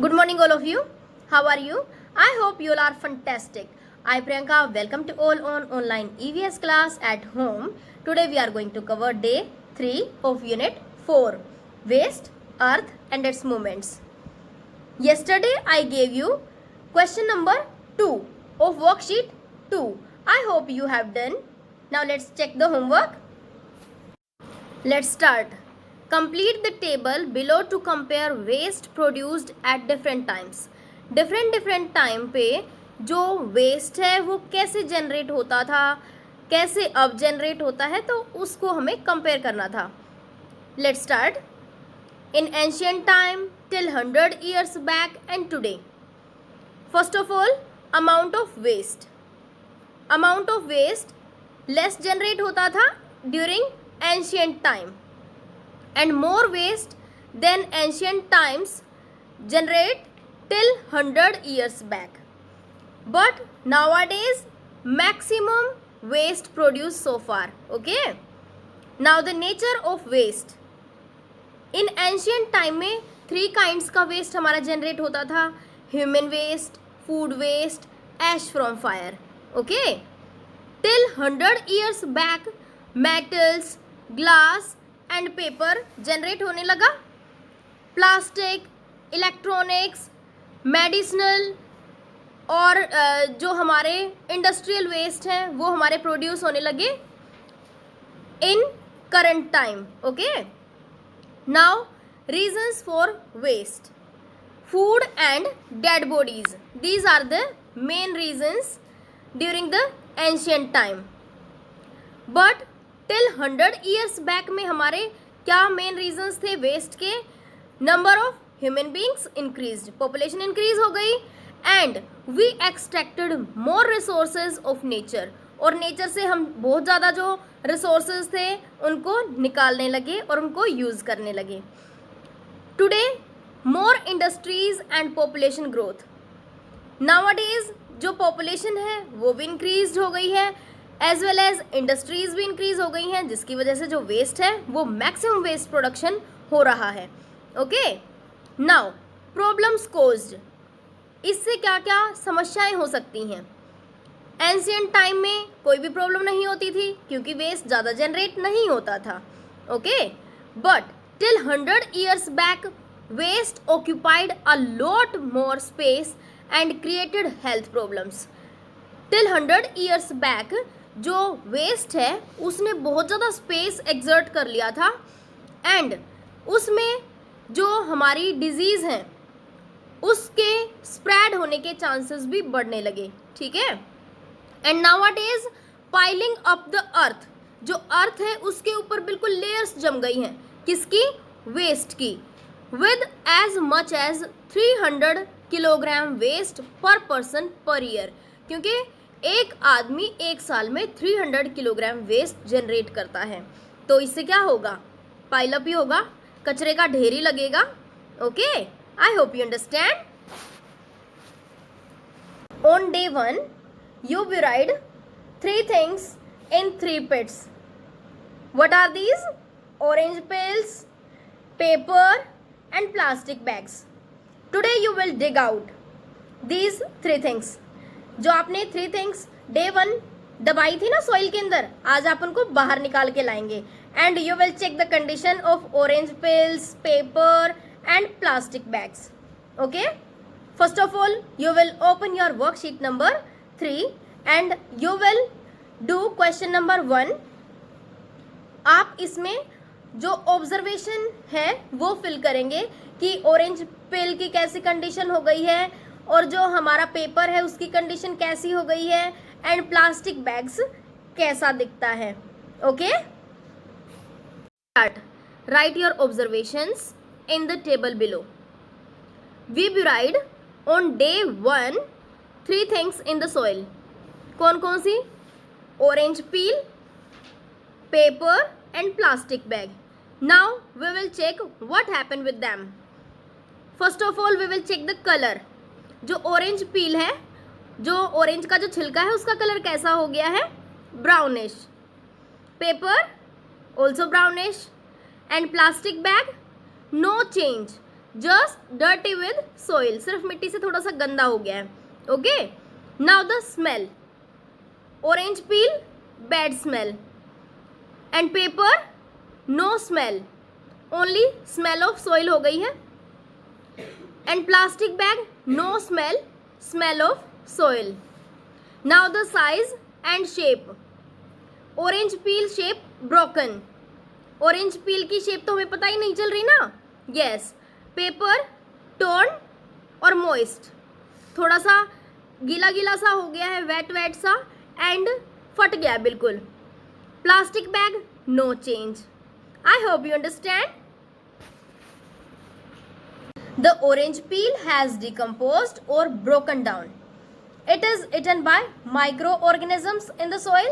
Good morning, all of you. How are you? I hope you all are fantastic. I, Priyanka, welcome to all on online EVS class at home. Today we are going to cover day 3 of unit 4, Waste, Earth and its movements. Yesterday I gave you question number 2 of worksheet 2. I hope you have done. Now let's check the homework. Let's start. Complete the table below to compare waste produced at different times. different time पे जो waste है वो कैसे generate होता था, कैसे अब generate होता है, तो उसको हमें कंपेयर करना था. Let's start. In ancient time till 100 years back and today. First of all amount of waste less generate होता था during ancient time and more waste than ancient times generate till 100 years back, but nowadays maximum waste produced so far. Okay, now the nature of waste. in ancient time में 3 kinds का waste हमारा generate होता था. human waste, food waste, ash from fire. Okay, till 100 years back metals, glass and paper generate होने लगा. Plastic, electronics, medicinal और जो हमारे इंडस्ट्रियल वेस्ट हैं वो हमारे प्रोड्यूस होने लगे in current time. Okay, now reasons for waste. Food and dead bodies, these are the main reasons during the ancient time. But till 100 years back में हमारे क्या मेन रीजंस थे वेस्ट के? Number of human beings increase, population increase हो गई and we extracted more resources of nature, और nature से हम बहुत ज़्यादा जो रिसोर्सेज थे उनको निकालने लगे और उनको यूज़ करने लगे. Today more industries and population growth. Nowadays जो पॉपुलेशन है वो भी इंक्रीज हो गई है एज वेल एज इंडस्ट्रीज भी इंक्रीज हो गई हैं, जिसकी वजह से जो वेस्ट है वो मैक्सिमम वेस्ट प्रोडक्शन हो रहा है. Okay, now problems caused. इससे क्या क्या समस्याएं हो सकती हैं? एंशियंट टाइम में कोई भी प्रॉब्लम नहीं होती थी क्योंकि वेस्ट ज़्यादा जनरेट नहीं होता था. Okay, but till 100 years back waste occupied a lot more space and created health problems. Till 100 years back जो वेस्ट है उसने बहुत ज़्यादा स्पेस एक्सर्ट कर लिया था एंड उसमें जो हमारी डिजीज़ हैं उसके स्प्रेड होने के चांसेस भी बढ़ने लगे. ठीक है, and nowadays piling up the earth, जो अर्थ है उसके ऊपर बिल्कुल लेयर्स जम गई हैं. किसकी? वेस्ट की. With as much as 300 kilogram waste per person per year, क्योंकि एक आदमी एक साल में 300 किलोग्राम वेस्ट जनरेट करता है. तो इससे क्या होगा? पाइलअप ही होगा, कचरे का ढेर ही लगेगा. Okay, I hope you understand. On day 1 you buried 3 things in 3 pits. What are these? Orange peels, paper and plastic bags. Today you will dig out these 3 things. जो आपने 3 थिंग्स डे 1 दबाई थी ना सॉइल के अंदर, आज आप उनको बाहर निकाल के लाएंगे and you will check the condition of orange peels, paper and plastic bags. Okay, first of all you will open your worksheet number 3 and you will do question number 1. आप इसमें जो ऑब्जर्वेशन है वो फिल करेंगे कि orange पिल की कैसी condition हो गई है और जो हमारा पेपर है उसकी कंडीशन कैसी हो गई है एंड प्लास्टिक बैग्स कैसा दिखता है. Okay, start. Write your observations in the table below. We buried on day 1 3 things in the soil. कौन कौन सी? Orange peel, paper and plastic bag. Now we will check what happen with them. First of all we will check the colour. जो orange peel है, जो orange का जो छिलका है उसका कलर कैसा हो गया है? Brownish. Paper also brownish and plastic bag no change. Just dirty with soil, सिर्फ मिट्टी से थोड़ा सा गंदा हो गया है. Okay, now the smell. Orange peel, bad smell. And paper, no smell, only smell of soil हो गई है. And plastic bag, no smell, smell of soil. Now the size and shape. Orange peel shape broken. Orange peel की shape तो हमें पता ही नहीं चल रही ना. यस. पेपर टोर्न और मोइस्ट, थोड़ा सा गीला गीला सा हो गया है, वेट वेट सा, एंड फट गया बिल्कुल. Plastic bag, no change. I hope you understand. The orange peel has decomposed और broken down. It is eaten by microorganisms in the soil,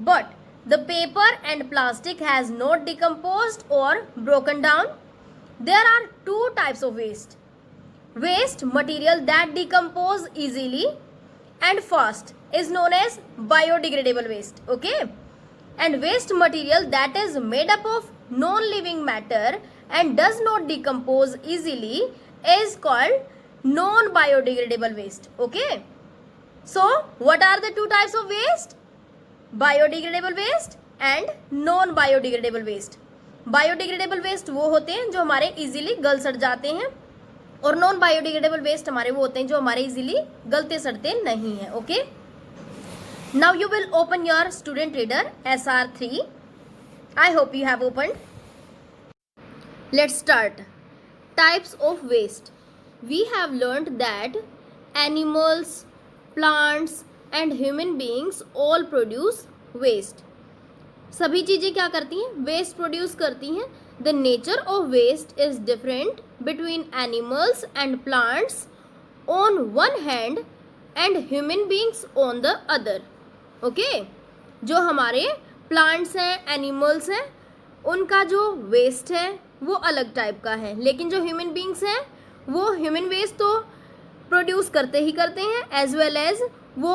but the paper and plastic has not decomposed or broken down. There are two types of waste. Waste material that decompose easily and fast is known as biodegradable waste. Okay? And waste material that is made up of non-living matter and does not decompose easily is called non-biodegradable waste. Okay? So, what are the two types of waste? Biodegradable waste and non-biodegradable waste. Biodegradable waste वो होते हैं जो हमारे easily गल सड़ जाते हैं, और non-biodegradable waste हमारे वो होते हैं जो हमारे easily गलते सड़ते नहीं हैं. Okay? Now you will open your student reader SR3. I hope you have opened. Let's start. Types of waste. We have learned that animals, plants and human beings all produce waste. सभी चीज़ें क्या करती हैं? Waste produce करती हैं. The nature of waste is different between animals and plants on one hand and human beings on the other. Okay, जो हमारे plants हैं, एनिमल्स हैं, उनका जो वेस्ट है वो अलग टाइप का है, लेकिन जो ह्यूमन बींग्स हैं वो ह्यूमन वेस्ट तो प्रोड्यूस करते ही करते हैं, एज वेल एज वो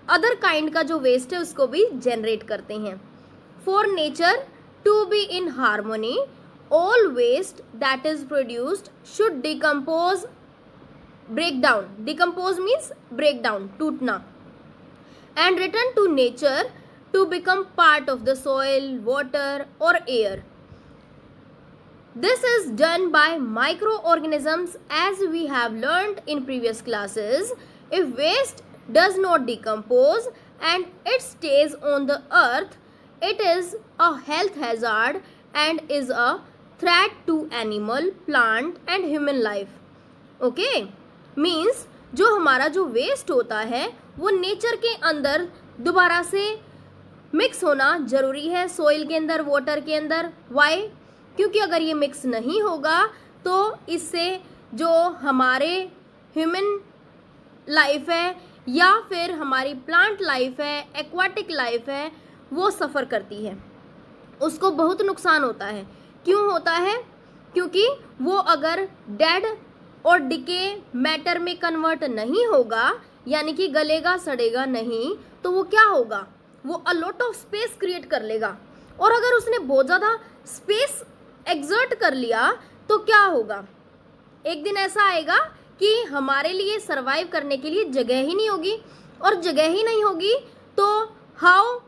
अदर काइंड का जो वेस्ट है उसको भी जनरेट करते हैं. For nature to be in harmony, all waste that is produced should decompose, break down. Decompose means break down, टूटना. And return to nature to become part of the soil, water और air. This is done by microorganisms, as we have learned in previous classes. If waste does not decompose and it stays on the earth, it is a health hazard and is a threat to animal, plant and human life. Okay? Means जो हमारा जो waste होता है वो nature के अंदर दोबारा से मिक्स होना ज़रूरी है, सोइल के अंदर, वाटर के अंदर. वाई? क्योंकि अगर ये मिक्स नहीं होगा तो इससे जो हमारे ह्यूमन लाइफ है या फिर हमारी प्लांट लाइफ है, एक्वाटिक लाइफ है, वो सफ़र करती है, उसको बहुत नुकसान होता है. क्यों होता है? क्योंकि वो अगर डेड और डिके मैटर में कन्वर्ट नहीं होगा, यानी कि गलेगा सड़ेगा नहीं, तो वो क्या होगा? वो a lot of space create कर लेगा. और अगर उसने बहुत ज़्यादा स्पेस एक्सर्ट कर लिया तो क्या होगा? एक दिन ऐसा आएगा कि हमारे लिए सरवाइव करने के लिए जगह ही नहीं होगी, और जगह ही नहीं होगी तो how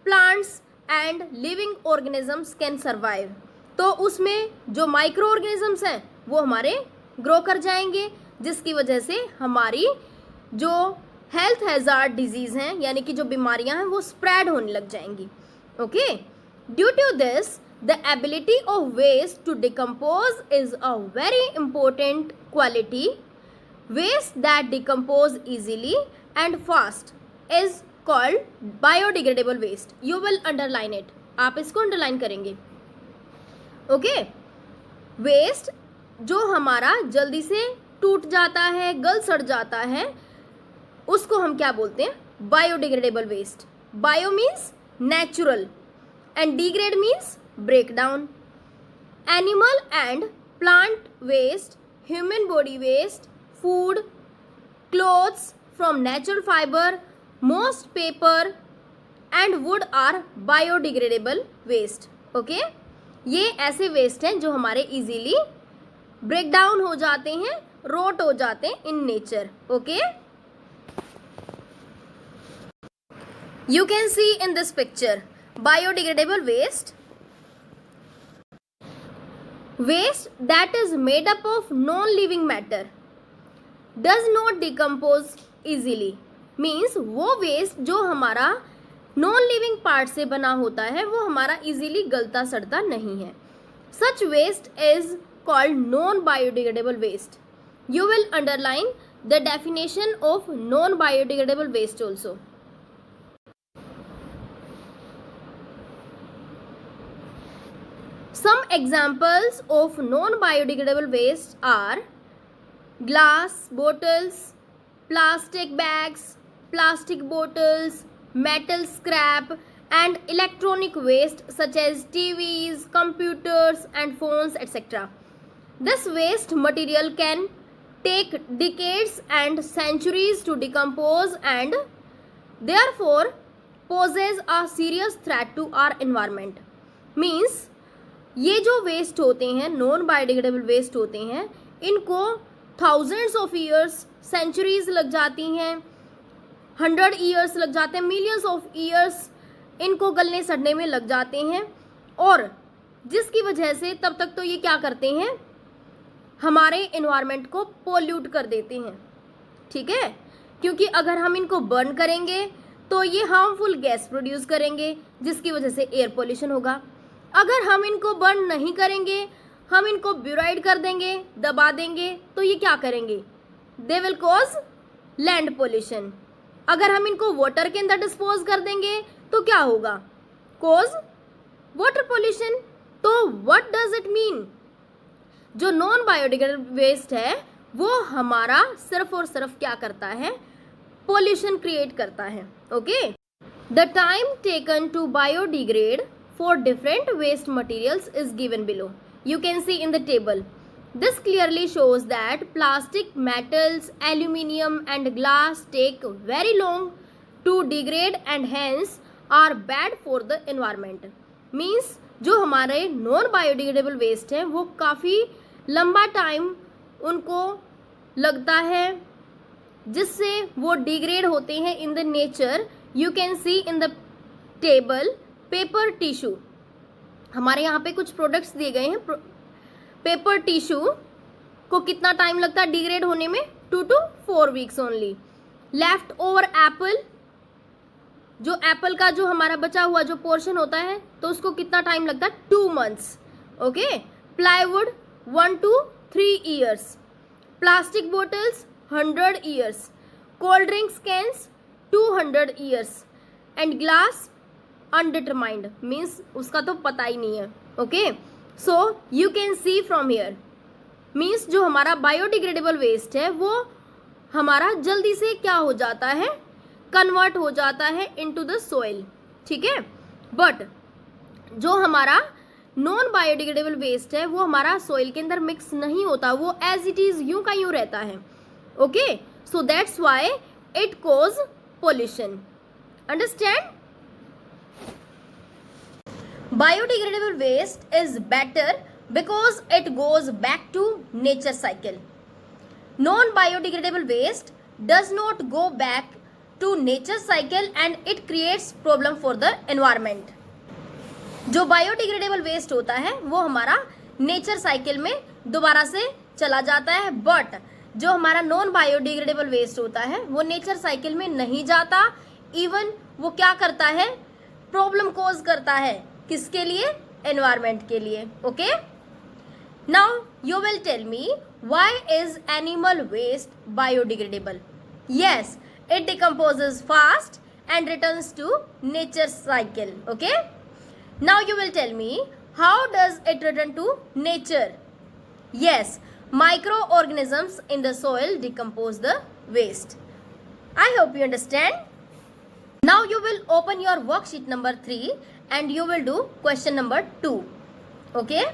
plants and living organisms can survive. तो उसमें जो माइक्रो ऑर्गेनिजम्स हैं वो हमारे ग्रो कर जाएंगे, जिसकी वजह से हमारी जो हेल्थ हैजार्ड डिजीज़ हैं, यानी कि जो बीमारियां हैं, वो स्प्रेड होने लग जाएंगी. Okay, due to this the ability of waste to decompose is a very important quality. Waste that decompose easily and fast is called biodegradable waste. You will underline it. आप इसको underline करेंगे. Okay? Waste जो हमारा जल्दी से टूट जाता है, गल सड़ जाता है, उसको हम क्या बोलते हैं? Biodegradable waste. Bio means natural and degrade means breakdown. Animal and plant waste, human body waste, food, clothes from natural fiber, most paper and wood are biodegradable waste. Okay? ये ऐसे वेस्ट हैं जो हमारे इजीली ब्रेक डाउन हो जाते हैं, road हो जाते हैं in nature. Okay, you can see in this picture biodegradable waste that is made up of non-living matter does not decompose easily. means वो waste जो हमारा नॉन लिविंग पार्ट से बना होता है वो हमारा इजीली गलता सड़ता नहीं है. such waste is called non biodegradable waste. you will underline the definition of non biodegradable waste also. Some examples of non-biodegradable waste are glass bottles, plastic bags, plastic bottles, metal scrap, and electronic waste such as TVs, computers, and phones, etc. This waste material can take decades and centuries to decompose and therefore poses a serious threat to our environment. Means ये जो waste होते हैं, non biodegradable waste होते हैं, इनको thousands of years, centuries लग जाती हैं, 100 ईयर्स लग जाते हैं, मिलियंस ऑफ ईयर्स इनको गलने सड़ने में लग जाते हैं. और जिसकी वजह से तब तक तो ये क्या करते हैं, हमारे एनवायरनमेंट को पोल्यूट कर देते हैं. ठीक है, क्योंकि अगर हम इनको बर्न करेंगे तो ये हार्मफुल गैस प्रोड्यूस करेंगे जिसकी वजह से एयर पोल्यूशन होगा. अगर हम इनको बर्न नहीं करेंगे, हम इनको ब्यूराइड कर देंगे, दबा देंगे, तो ये क्या करेंगे, they will cause land pollution. अगर हम इनको वाटर के अंदर डिस्पोज कर देंगे तो क्या होगा, कॉज वाटर पोल्यूशन. तो व्हाट डज इट मीन, जो नॉन बायोडिग्रेडेबल वेस्ट है वो हमारा सिर्फ और सिर्फ क्या करता है, पोल्यूशन क्रिएट करता है. Okay, the time taken to biodegrade for different waste materials is given below. You can see in the table. This clearly shows that plastic, metals, aluminium and glass take very long to degrade and hence are bad for the environment. Means जो हमारे non biodegradable waste है वो काफ़ी लंबा time उनको लगता है जिससे वो डिग्रेड होते हैं in the nature. You can see in the table paper tissue. हमारे यहाँ पे कुछ प्रोडक्ट्स दिए गए हैं. पेपर टिश्यू को कितना टाइम लगता है डिग्रेड होने में, 2 to 4 weeks only. Left over Apple, जो एप्पल का जो हमारा बचा हुआ जो पोर्शन होता है तो उसको कितना टाइम लगता है, 2 months. Okay, plywood 1 to 3 years. Plastic bottles 100 years. Cold drinks cans 200 years. And glass undetermined, means उसका तो पता ही नहीं है. Okay, so you can see from here, means जो हमारा बायोडिग्रेडेबल वेस्ट है वो हमारा जल्दी से क्या हो जाता है, कन्वर्ट हो जाता है इनटू द सोइल. ठीक है, बट जो हमारा नॉन बायोडिग्रेडेबल वेस्ट है वो हमारा सोइल के अंदर मिक्स नहीं होता, वो एज इट इज यूं का यूं रहता है. Okay, so that's why it cause pollution. Understand? Biodegradable waste is better because it goes back to nature cycle. Non-biodegradable waste does not go back to nature cycle and it creates problem for the environment. जो biodegradable waste होता है वो हमारा nature cycle में दोबारा से चला जाता है, बट जो हमारा नॉन बायोडिग्रेडेबल वेस्ट होता है वो नेचर साइकिल में नहीं जाता. इवन वो क्या करता है, प्रॉब्लम कॉज करता है. किसके लिए, एनवायरमेंट के लिए. Okay, now you will tell me why is animal waste biodegradable. Yes, it decomposes fast and returns to nature cycle. Okay, now you will tell me how does it return to nature. Yes, microorganisms in the soil decompose the waste. I hope you understand. Now you will open your worksheet number 3 and you will do question number 2. Okay,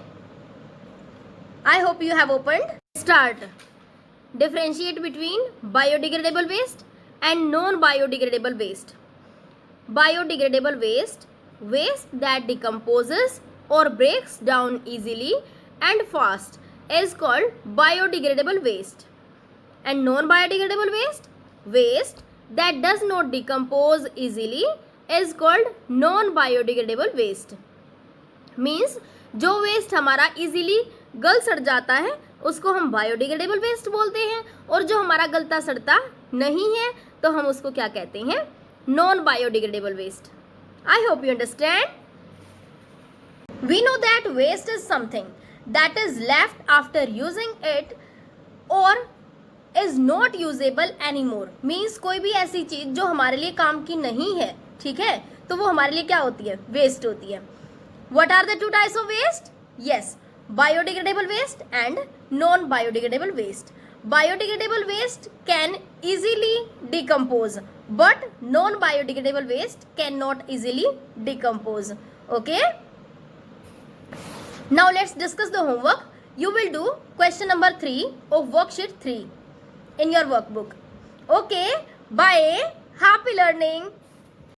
I hope you have opened. Start. Differentiate between biodegradable waste and non-biodegradable waste. Biodegradable waste, waste that decomposes or breaks down easily and fast is called biodegradable waste. And non-biodegradable waste that does not decompose easily is called non-biodegradable waste. Means जो waste हमारा easily गल सड़ जाता है उसको हम biodegradable waste बोलते हैं, और जो हमारा गलता सड़ता नहीं है तो हम उसको क्या कहते हैं, non biodegradable waste. I hope you understand. We know that waste is something that is left after using it or is not usable anymore. Means कोई भी ऐसी चीज़ जो हमारे लिए काम की नहीं है, ठीक है, तो वो हमारे लिए क्या होती है, वेस्ट होती है. What are the two types of waste? Yes, biodegradable waste and non-biodegradable waste. Biodegradable waste can easily decompose, but non-biodegradable waste cannot easily decompose. Okay? Now let's discuss the homework. You will do question number 3 of worksheet 3 in your workbook. Okay, bye. Happy learning.